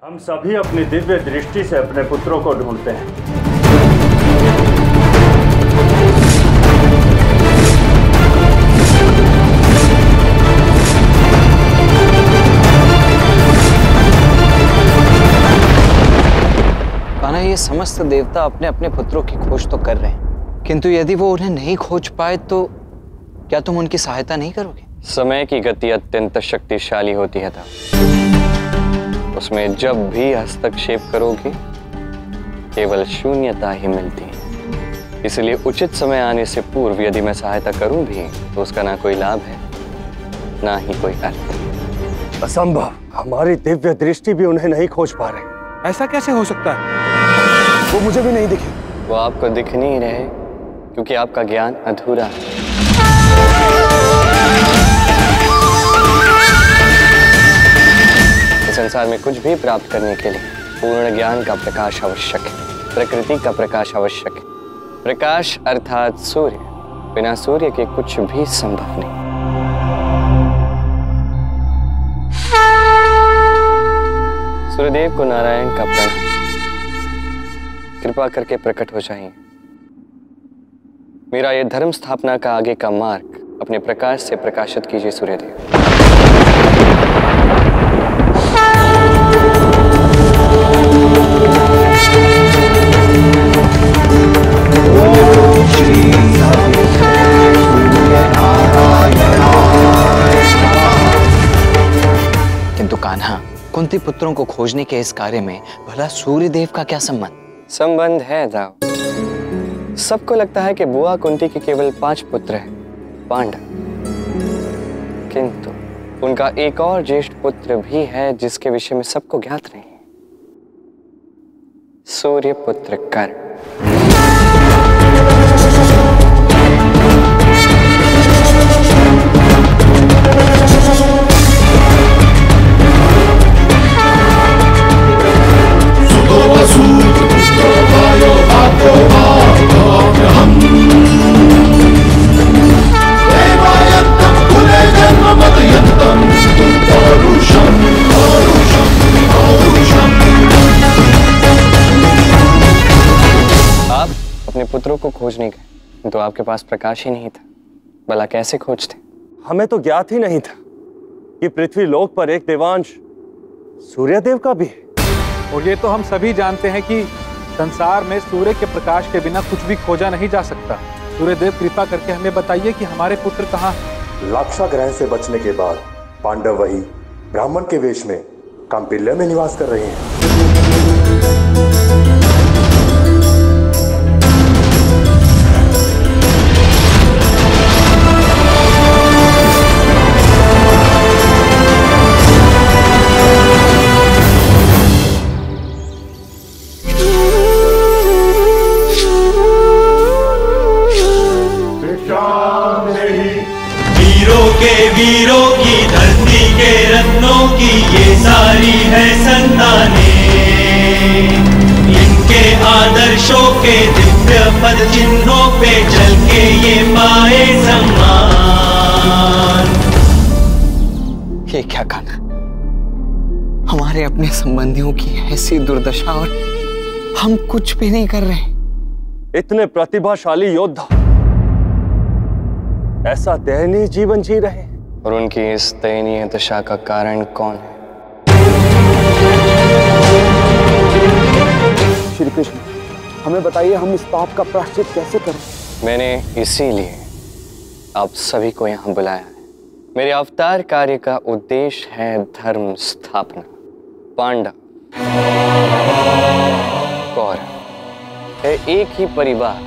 हम सभी अपनी दिव्य दृष्टि से अपने पुत्रों को ढूंढते हैं। कान्हा, ये समस्त देवता अपने अपने पुत्रों की खोज तो कर रहे हैं, किंतु यदि वो उन्हें नहीं खोज पाए तो क्या तुम उनकी सहायता नहीं करोगे? समय की गति अत्यंत शक्तिशाली होती है उसमें जब भी हस्तक्षेप करोगे केवल शून्यता ही मिलती है। इसलिए उचित समय आने से पूर्व यदि मैं सहायता करूं भी तो उसका ना कोई लाभ है ना ही कोई अर्थ। असंभव, हमारी दिव्य दृष्टि भी उन्हें नहीं खोज पा रही। ऐसा कैसे हो सकता है? वो मुझे भी नहीं दिखे। वो आपको दिख नहीं रहे क्योंकि आपका ज्ञान अधूरा है। संसार में कुछ भी प्राप्त करने के लिए पूर्ण ज्ञान का प्रकाश आवश्यक है, प्रकृति का प्रकाश आवश्यक है। प्रकाश अर्थात सूर्य, बिना सूर्य के कुछ भी संभव नहीं। सूर्यदेव को नारायण का प्रणाम। कृपा करके प्रकट हो जाइए। मेरा ये धर्म स्थापना का आगे का मार्ग अपने प्रकाश से प्रकाशित कीजिए सूर्यदेव। किंतु कान्हा, कुंती पुत्रों को खोजने के इस कार्य में भला सूर्यदेव का क्या संबंध? संबंध है दाव। सबको लगता है कि बुआ कुंती के केवल 5 पुत्र हैं, पांडव, किंतु उनका एक और ज्येष्ठ पुत्र भी है जिसके विषय में सबको ज्ञात नहीं है। सूर्य पुत्र कर्ण। पुत्रों को खोजने गए तो आपके पास प्रकाश ही नहीं था, भला कैसे खोजते? हमें तो ज्ञात ही नहीं था कि पृथ्वी लोक पर एक देवांश सूर्यदेव का भी है। और ये तो हम सभी जानते हैं कि संसार में सूर्य के प्रकाश के बिना कुछ भी खोजा नहीं जा सकता। सूर्यदेव, कृपा करके हमें बताइए कि हमारे पुत्र कहाँ हैं? लाक्षा ग्रहण से बचने के बाद पांडव वही ब्राह्मण के वेश में कांपिल्य में निवास कर रहे हैं। वीरों की धरती के रत्नों की ये सारी है संतानें, इनके आदर्शों के दिव्य पद चिन्हों पे चल के ये पाए सम्मान। ये क्या कान्हा, हमारे अपने संबंधियों की ऐसी दुर्दशा और हम कुछ भी नहीं कर रहे। इतने प्रतिभाशाली योद्धा ऐसा दयनीय जीवन जी रहे हैं। और उनकी इस दयनीय दशा का कारण कौन है? श्री कृष्ण, हमें बताइए हम इस पाप का प्रायश्चित कैसे करें? मैंने इसीलिए आप सभी को यहाँ बुलाया है। मेरे अवतार कार्य का उद्देश्य है धर्म स्थापना। पांडव, कौरव है एक ही परिवार।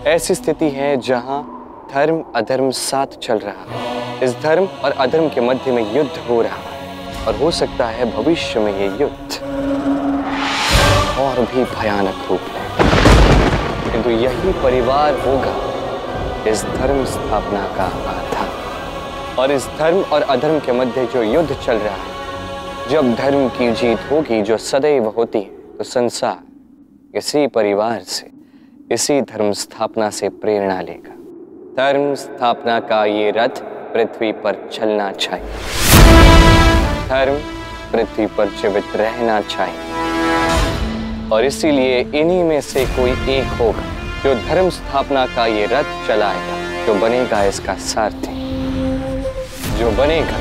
ऐसी स्थिति है जहाँ धर्म अधर्म साथ चल रहा है। इस धर्म और अधर्म के मध्य में युद्ध हो रहा है और हो सकता है भविष्य में ये युद्ध और भी भयानक रूप ले। किंतु यही परिवार होगा इस धर्म स्थापना का आधार। और इस धर्म और अधर्म के मध्य जो युद्ध चल रहा है, जब धर्म की जीत होगी जो सदैव होती है, तो संसार इसी परिवार से, इसी धर्म स्थापना से प्रेरणा लेगा। धर्म स्थापना का ये रथ पृथ्वी पर चलना चाहिए। धर्म पृथ्वी पर जीवित रहना चाहिए, और इसीलिए इन्हीं में से कोई एक होगा जो धर्म स्थापना का ये रथ चलाएगा, जो बनेगा इसका सारथी, जो बनेगा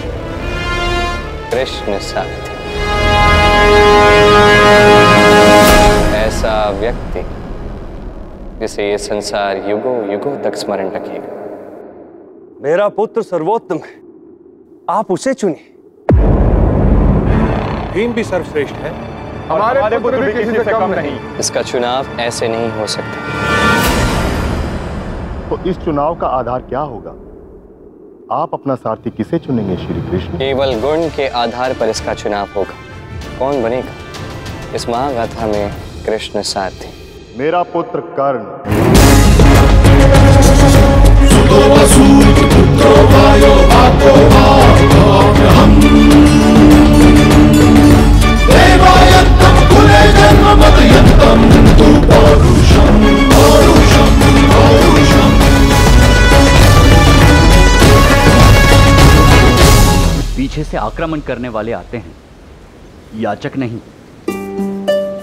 कृष्ण सारथी। ऐसा व्यक्ति जिसे ये संसार युगों युगों तक स्मरण रखेगा। मेरा पुत्र सर्वोत्तम है, आप उसे चुनिए। भीम भी सर्वश्रेष्ठ है, हमारे पुत्र भी किसी से कम नहीं। इसका चुनाव ऐसे नहीं हो सकता। तो इस चुनाव का आधार क्या होगा? आप अपना सारथी किसे चुनेंगे श्री कृष्ण? केवल गुण के आधार पर इसका चुनाव होगा। कौन बनेगा इस महागाथा में कृष्ण सारथी? मेरा पुत्र कर्ण। पीछे से आक्रमण करने वाले आते हैं, याचक नहीं।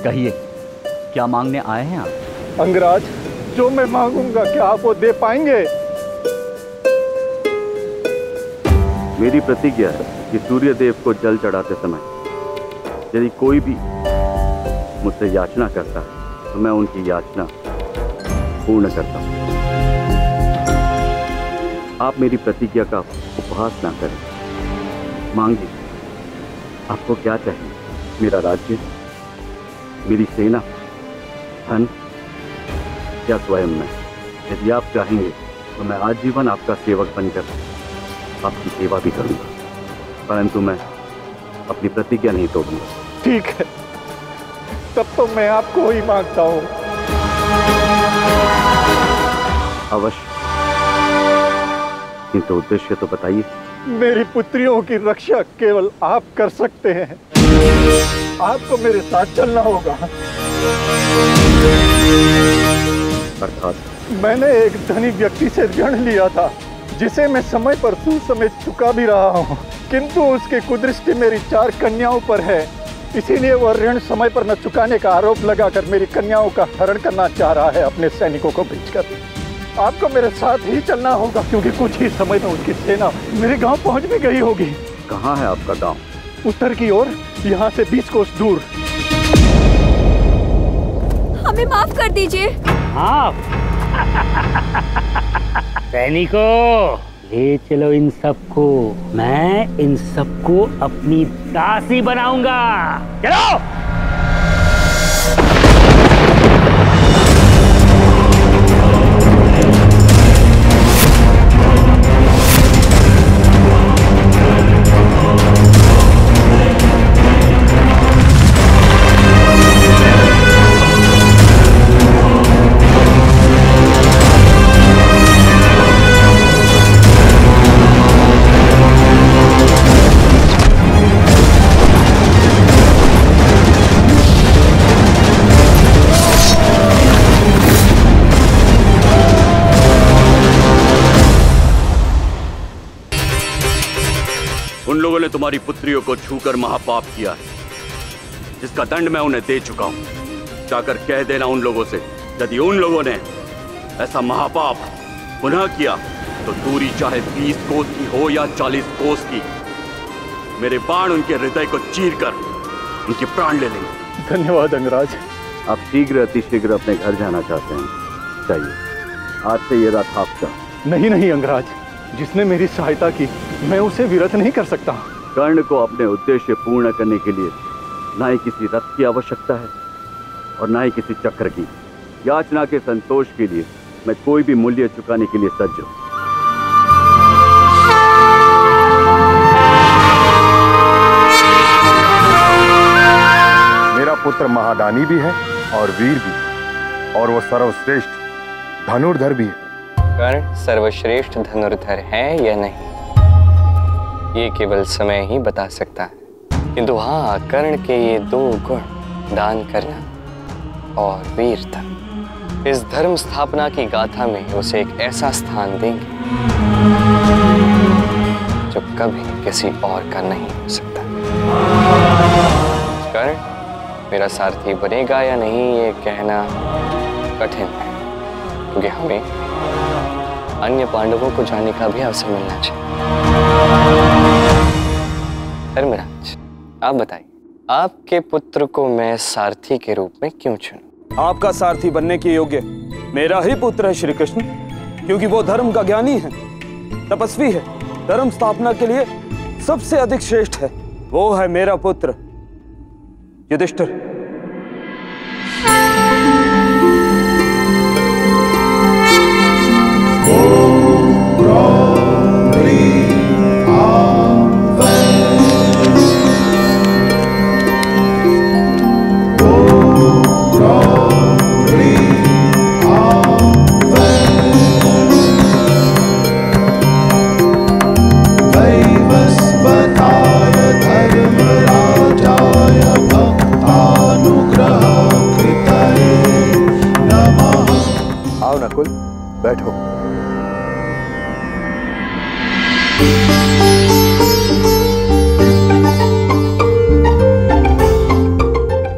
कहिए, क्या मांगने आए हैं आप? अंगराज, जो मैं मांगूंगा क्या आप वो दे पाएंगे? मेरी प्रतिज्ञा है कि सूर्य देव को जल चढ़ाते समय यदि कोई भी मुझसे याचना करता है तो मैं उनकी याचना पूर्ण करता हूं। आप मेरी प्रतिज्ञा का उपहास ना करें, मांगिए। आपको क्या चाहिए? मेरा राज्य, मेरी सेना, धन या स्वयं मैं? यदि आप चाहेंगे तो मैं आजीवन आपका सेवक बनकर आपकी सेवा भी करूंगा, परंतु मैं अपनी प्रतिज्ञा नहीं तोड़ूंगा। ठीक है, तब तो मैं आपको ही मांगता हूं। अवश्य, किंतु उद्देश्य तो बताइए। मेरी पुत्रियों की रक्षा केवल आप कर सकते हैं। आपको मेरे साथ चलना होगा। अर्थात? मैंने एक धनी व्यक्ति से ऋण लिया था, जिसे मैं समय पर सुसमय चुका भी रहा हूँ, किंतु उसकी कुदृष्टि मेरी 4 कन्याओं पर है। इसीलिए वह ऋण समय पर न चुकाने का आरोप लगाकर मेरी कन्याओं का हरण करना चाह रहा है अपने सैनिकों को भेजकर। आपको मेरे साथ ही चलना होगा, क्योंकि कुछ ही समय में उसकी सेना मेरे गांव पहुंच भी गई होगी। कहाँ है आपका गांव? उत्तर की ओर, यहाँ से 20 कोस दूर। हमें माफ कर दीजिए। हाँ। सैनिकों, ले चलो इन सबको, मैं इन सबको अपनी दासी बनाऊंगा। चलो। उन लोगों ने तुम्हारी पुत्रियों को छूकर महापाप किया है, जिसका दंड मैं उन्हें दे चुका हूं। जाकर कह देना उन लोगों से, यदि उन लोगों ने ऐसा महापाप पुनः किया तो दूरी चाहे 20 कोस की हो या 40 कोस की, मेरे बाण उनके हृदय को चीरकर उनके प्राण ले लेंगे। धन्यवाद अंगराज। आप शीघ्र अतिशीघ्र अपने घर जाना चाहते हैं, चाहिए। आज से ये रथ आपका। नहीं नहीं अंगराज, जिसने मेरी सहायता की मैं उसे विरत नहीं कर सकता। कर्ण को अपने उद्देश्य पूर्ण करने के लिए ना ही किसी रथ की आवश्यकता है और ना ही किसी चक्र की। याचना के संतोष के लिए मैं कोई भी मूल्य चुकाने के लिए सज्ज हूं। मेरा पुत्र महादानी भी है और वीर भी, और वो सर्वश्रेष्ठ धनुर्धर भी है। कर्ण सर्वश्रेष्ठ धनुर्धर है या नहीं, ये केवल समय ही बता सकता है। किंतु हाँ, कर्ण के ये 2 गुण, दान करना और वीरता, इस धर्म स्थापना की गाथा में उसे एक ऐसा स्थान देंगे जो कभी किसी और का नहीं हो सकता। कर्ण मेरा सारथी बनेगा या नहीं ये कहना कठिन है, क्योंकि हमें अन्य पांडवों को जानने का भी अवसर मिलना चाहिए। धर्मराज, आप बताइए, आपके पुत्र को मैं सारथी के रूप में क्यों चुनूं? आपका सारथी बनने के योग्य मेरा ही पुत्र है श्री कृष्ण, क्योंकि वो धर्म का ज्ञानी है, तपस्वी है, धर्म स्थापना के लिए सबसे अधिक श्रेष्ठ है। वो है मेरा पुत्र युधिष्ठिर। बैठो।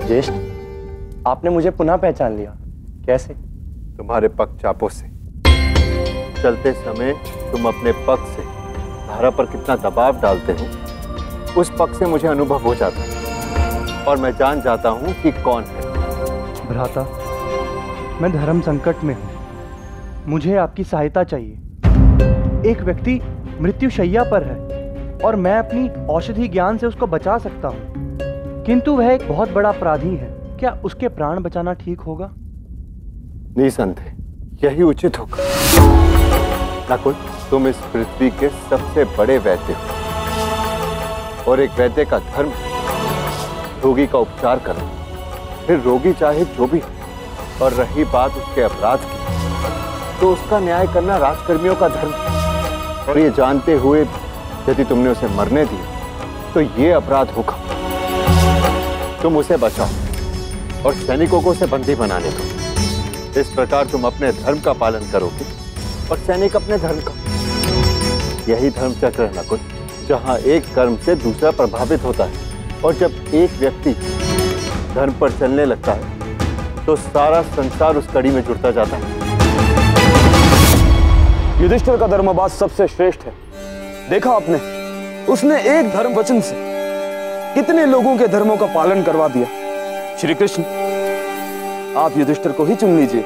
ज्येष्ठ, आपने मुझे पुनः पहचान लिया, कैसे? तुम्हारे पग चापों से। चलते समय तुम अपने पग से धारा पर कितना दबाव डालते हो, उस पग से मुझे अनुभव हो जाता है और मैं जान जाता हूं कि कौन है। भ्राता, मैं धर्म संकट में हूं, मुझे आपकी सहायता चाहिए। एक व्यक्ति मृत्युशैया पर है और मैं अपनी औषधि ज्ञान से उसको बचा सकता हूं, किंतु वह एक बहुत बड़ा अपराधी है। क्या उसके प्राण बचाना ठीक होगा? निसंदेह यही उचित होगा। नकुल, तुम इस पृथ्वी के सबसे बड़े वैद्य हो और एक वैद्य का धर्म रोगी का उपचार करना, फिर रोगी चाहे जो भी हो। और रही बात उसके अपराध की, तो उसका न्याय करना राजकर्मियों का धर्म है। और ये जानते हुए यदि तुमने उसे मरने दिया तो ये अपराध होगा। तुम उसे बचाओ और सैनिकों को उसे बंदी बनाने दो। इस प्रकार तुम अपने धर्म का पालन करोगे और सैनिक अपने धर्म का। यही धर्म चक्र है नकुल, जहां एक कर्म से दूसरा प्रभावित होता है। और जब एक व्यक्ति धर्म पर चलने लगता है तो सारा संसार उस कड़ी में जुड़ता जाता है। युधिष्ठिर का धर्मवाद सबसे श्रेष्ठ है। देखा आपने, उसने एक धर्म वचन से कितने लोगों के धर्मों का पालन करवा दिया। श्री कृष्ण, आप युधिष्ठिर को ही चुन लीजिए।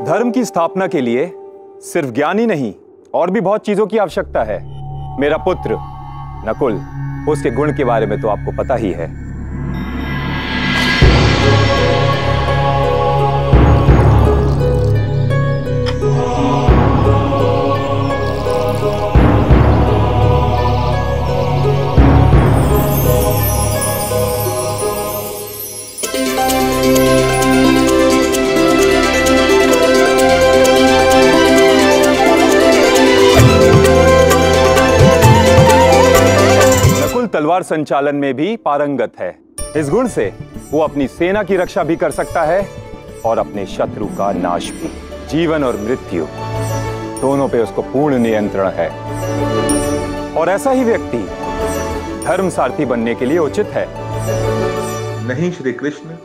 धर्म की स्थापना के लिए सिर्फ ज्ञान ही नहीं, और भी बहुत चीजों की आवश्यकता है। मेरा पुत्र नकुल, उसके गुण के बारे में तो आपको पता ही है। तलवार संचालन में भी पारंगत है। इस गुण से वो अपनी सेना की रक्षा भी कर सकता है और अपने शत्रु का नाश भी। जीवन और मृत्यु दोनों पे उसको पूर्ण नियंत्रण है। और ऐसा ही व्यक्ति धर्म सारथी बनने के लिए उचित है। नहीं श्री कृष्ण,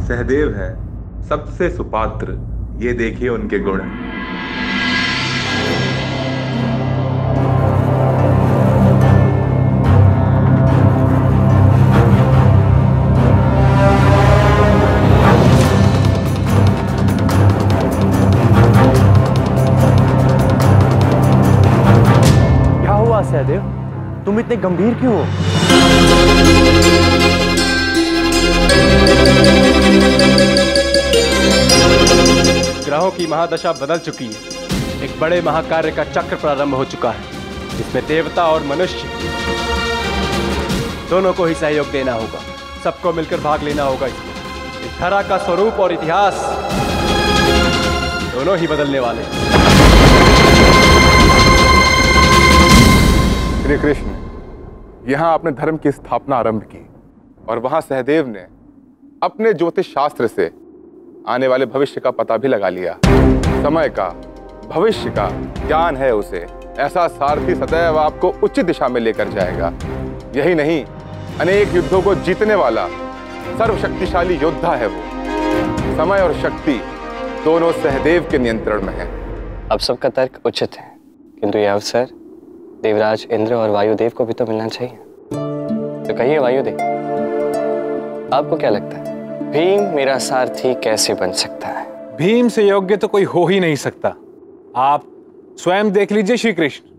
सहदेव है सबसे सुपात्र, ये देखिए उनके गुण। सहदेव, तुम इतने गंभीर क्यों हो? ग्रहों की महादशा बदल चुकी है। एक बड़े महाकार्य का चक्र प्रारंभ हो चुका है, जिसमें देवता और मनुष्य दोनों को ही सहयोग देना होगा। सबको मिलकर भाग लेना होगा। इस धरा का स्वरूप और इतिहास दोनों ही बदलने वाले हैं। श्री कृष्ण, यहाँ आपने धर्म की स्थापना आरंभ की और वहां सहदेव ने अपने ज्योतिष शास्त्र से आने वाले भविष्य का पता भी लगा लिया। समय का, भविष्य का ज्ञान है उसे। ऐसा सारथी सदैव आपको उचित दिशा में लेकर जाएगा। यही नहीं, अनेक युद्धों को जीतने वाला सर्वशक्तिशाली योद्धा है वो। समय और शक्ति दोनों सहदेव के नियंत्रण में है। अब सबका तर्क उचित है, किंतु यह अवसर देवराज इंद्र और वायुदेव को भी तो मिलना चाहिए। तो कहिए वायुदेव, आपको क्या लगता है भीम मेरा सारथी कैसे बन सकता है? भीम से योग्य तो कोई हो ही नहीं सकता। आप स्वयं देख लीजिए श्री कृष्ण।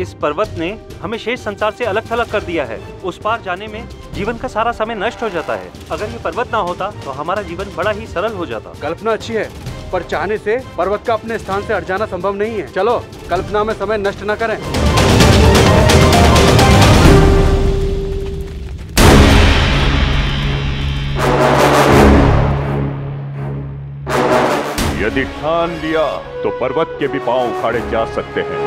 इस पर्वत ने हमें शेष संसार से अलग थलग कर दिया है। उस पार जाने में जीवन का सारा समय नष्ट हो जाता है। अगर ये पर्वत ना होता तो हमारा जीवन बड़ा ही सरल हो जाता। कल्पना अच्छी है, पर चाहने से पर्वत का अपने स्थान से हट जाना संभव नहीं है। चलो कल्पना में समय नष्ट न करें। यदि ठान लिया तो पर्वत के भी पांव उखाड़े जा सकते हैं।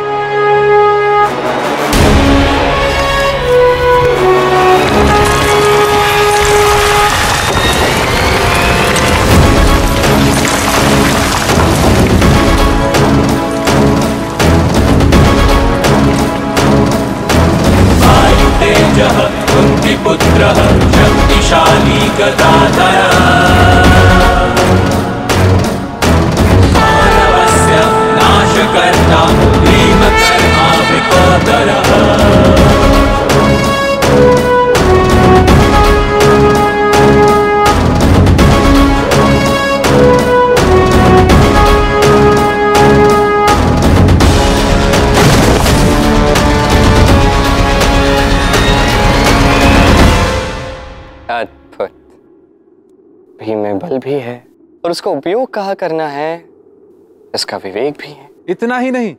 वायुतेजः कुन्तिपुत्रः शक्तिशाली गदाधरः मानवस्य नाशकर्ता भीमकर्मावृकोदरः। अद्भुत। भीम में बल भी है और उसका उपयोग कहाँ करना है इसका विवेक भी है। इतना ही नहीं,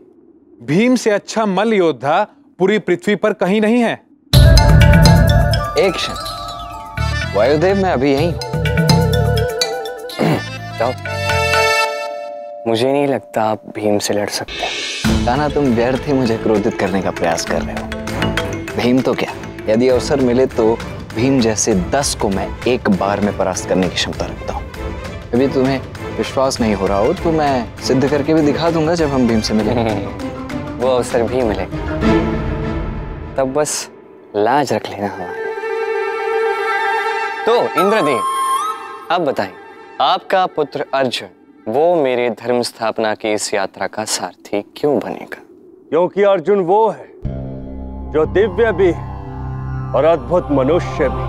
भीम से अच्छा मल्ल योद्धा पूरी पृथ्वी पर कहीं नहीं है। एक क्षण वायुदेव, मैं अभी यहीं हूं। जाओ। मुझे नहीं लगता आप भीम से लड़ सकते। कान्हा, तुम व्यर्थ ही मुझे क्रोधित करने का प्रयास कर रहे हो। भीम तो क्या, यदि अवसर मिले तो भीम जैसे 10 को मैं एक बार में परास्त करने की क्षमता रखता हूँ। अभी तुम्हें विश्वास नहीं हो रहा हो तो मैं सिद्ध करके भी दिखा दूंगा जब हम भीम से मिलेंगे। वो अवसर भी मिलेगा, तब बस लाज रख लेना हमारे। तो इंद्रदेव, आप बताएं, आपका पुत्र अर्जुन वो मेरे धर्म स्थापना की इस यात्रा का सारथी क्यों बनेगा? क्योंकि अर्जुन वो है जो दिव्य भी है और अद्भुत मनुष्य भी।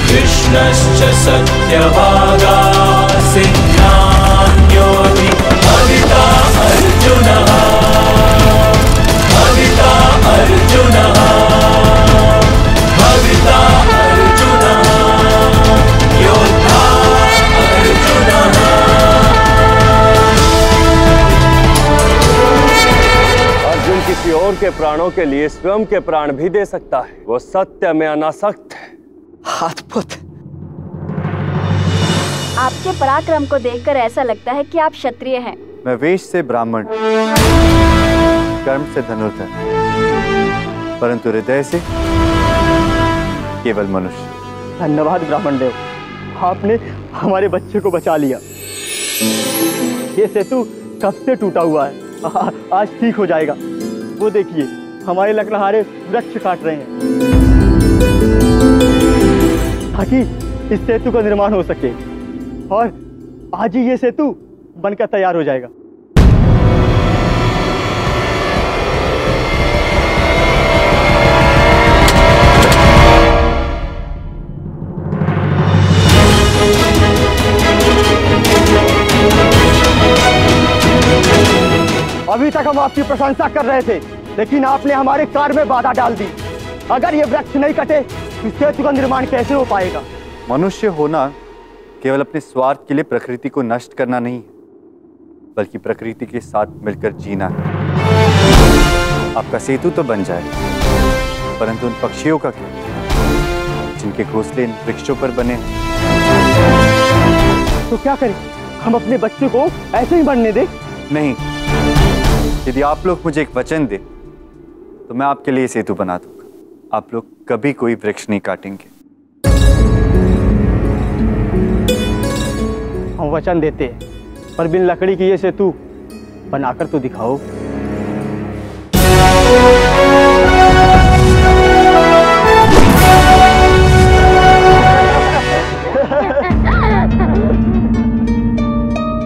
कृष्णश्च सत्यवागा सिंहान्योऽपि भविता अर्जुनः भविता अर्जुनः भविता अर्जुनः योद्धा अर्जुनः। अर्जुन किसी और के प्राणों के लिए स्वयं के प्राण भी दे सकता है। वो सत्य में अनासक्त है। अद्भुत। आपके पराक्रम को देखकर ऐसा लगता है कि आप क्षत्रिय हैं। मैं वेश से ब्राह्मण, कर्म से धनुर्धर, परंतु हृदय से केवल मनुष्य। धन्यवाद ब्राह्मण देव, आपने हमारे बच्चे को बचा लिया। ये सेतु कब से टूटा हुआ है, आज ठीक हो जाएगा। वो देखिए, हमारे लकड़हारे वृक्ष काट रहे हैं ताकि इस सेतु का निर्माण हो सके, और आज ही ये सेतु बनकर तैयार हो जाएगा। अभी तक हम आपकी प्रशंसा कर रहे थे, लेकिन आपने हमारे कार्य में बाधा डाल दी। अगर ये वृक्ष नहीं कटे तो सेतु का निर्माण कैसे हो पाएगा? मनुष्य होना केवल अपने स्वार्थ के लिए प्रकृति को नष्ट करना नहीं है, बल्कि प्रकृति के साथ मिलकर जीना है। आपका सेतु तो बन जाए, परंतु उन पक्षियों का क्या, जिनके घोंसले इन वृक्षों पर बने हैं? तो क्या करें? हम अपने बच्चे को ऐसे ही बनने दें? नहीं, यदि आप लोग मुझे एक वचन दे तो मैं आपके लिए सेतु बना दूंगा। आप लोग कभी कोई वृक्ष नहीं काटेंगे। हम वचन देते हैं, पर बिन लकड़ी की ये सेतु बनाकर तो दिखाओ।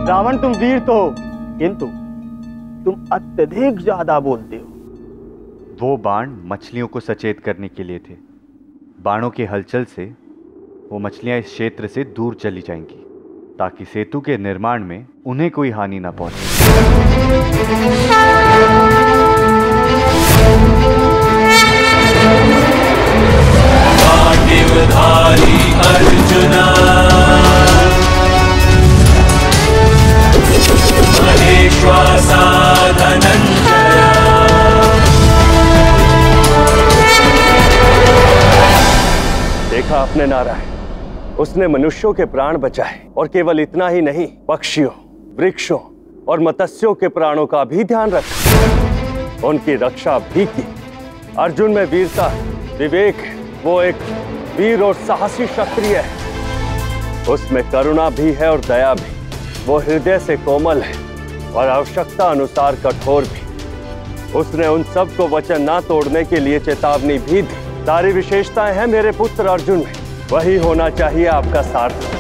रावण, तुम वीर तो हो, किंतु तुम अत्यधिक ज्यादा बोलते हो। वो बाण मछलियों को सचेत करने के लिए थे। बाणों के हलचल से वो मछलियां इस क्षेत्र से दूर चली जाएंगी, ताकि सेतु के निर्माण में उन्हें कोई हानि ना पहुंचे। पार्थिवधारी अर्जुना महेश्वासा धनंजया। देखा आपने नारायण, उसने मनुष्यों के प्राण बचाए, और केवल इतना ही नहीं, पक्षियों, वृक्षों और मत्स्यों के प्राणों का भी ध्यान रखा, उनकी रक्षा भी की। अर्जुन में वीरता, विवेक है, वो एक वीर और साहसी क्षत्रिय है। उसमें करुणा भी है और दया भी। वो हृदय से कोमल है और आवश्यकता अनुसार कठोर भी। उसने उन सब को वचन ना तोड़ने के लिए चेतावनी भी दी। सारी विशेषताएं हैं मेरे पुत्र अर्जुन में। वही होना चाहिए आपका सारथी।